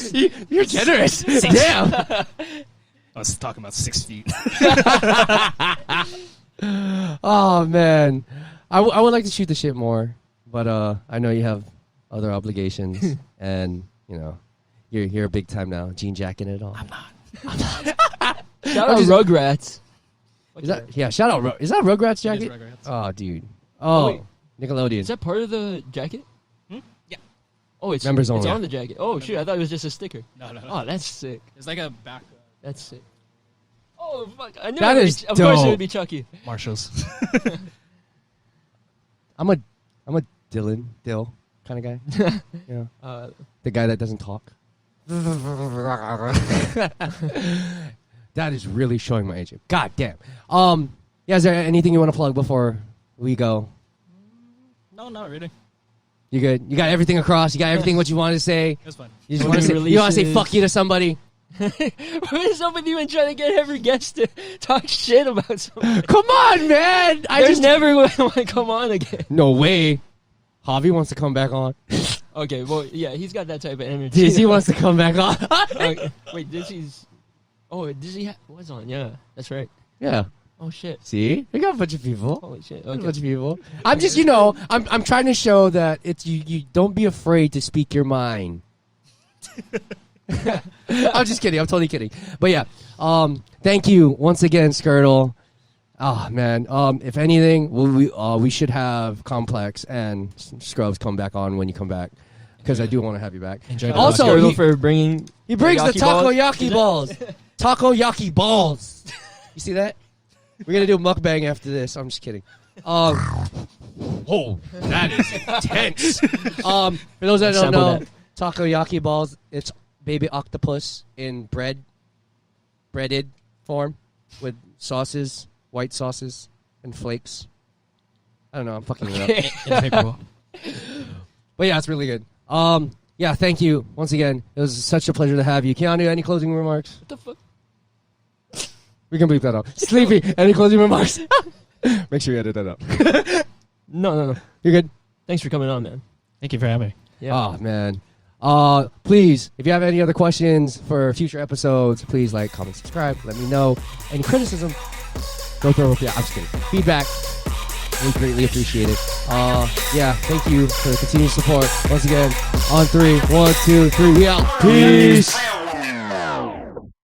you're generous. Damn. I was talking about 6 feet. Oh man, I would like to shoot the shit more, but I know you have other obligations, and you're big time now. Jean jacking it all. I'm not. Shout out Rugrats. Is that shout out? Is that a Rugrats It is jacket? Rugrats. Oh, dude. Oh, Oh, wait. Nickelodeon. Is that part of the jacket? Yeah. Oh, it's Members It's only. on the jacket. Oh shoot, I thought it was just a sticker. No. Oh, that's sick. It's like a back. That's sick. Oh fuck! I knew That it is of course it dope. would be Chucky. Marshalls. I'm a Dill kind of guy. Yeah, the guy that doesn't talk. That is really showing my age. God damn. Yeah. Is there anything you want to plug before we go? No, not really. You good? You got everything across. You got everything what you want to say. It was fun. You just When want to we say. You want to say release fuck you to somebody. Why is somebody even trying to get every guest to talk shit about something? Come on, man. I There's just never want to come on again. no way. Javi wants to come back on. Okay, well, yeah, he's got that type of energy. Dizzy wants to come back on. Okay. Wait, Dizzy's... Oh, Dizzy was on, yeah. That's right. Yeah. Oh, shit. See, we got a bunch of people. Holy shit. A Okay. bunch of people. I'm just, I'm trying to show that it's you don't be afraid to speak your mind. I'm just kidding. I'm totally kidding. But yeah, thank you once again, Skurttle. Oh man. If anything, we should have Complex and Scrubs come back on when you come back because I do want to have you back. Enjoy the Also, Skurttle he- for bringing... He brings the Takoyaki balls. takoyaki balls. Takoyaki balls. You see that? We're gonna do a mukbang after this. I'm just kidding. Oh, that is intense. For those that don't Sample know, that. takoyaki balls. It's baby octopus in breaded form with sauces, white sauces, and flakes. I don't know. I'm fucking it up. In a paper bowl. But yeah, it's really good. Yeah, thank you once again. It was such a pleasure to have you. Keanu, any closing remarks? What the fuck? We can bleep that out. Sleepy, any closing remarks? Make sure you edit that out. No. You're good? Thanks for coming on, man. Thank you for having me. Yeah. Oh, man. Please, if you have any other questions for future episodes, please like, comment, subscribe. Let me know. Any criticism, don't throw up. Yeah, I'm just kidding. Feedback, we greatly appreciate it. Yeah, thank you for the continued support. Once again, on 3, 1, 2, 3, we out. Peace.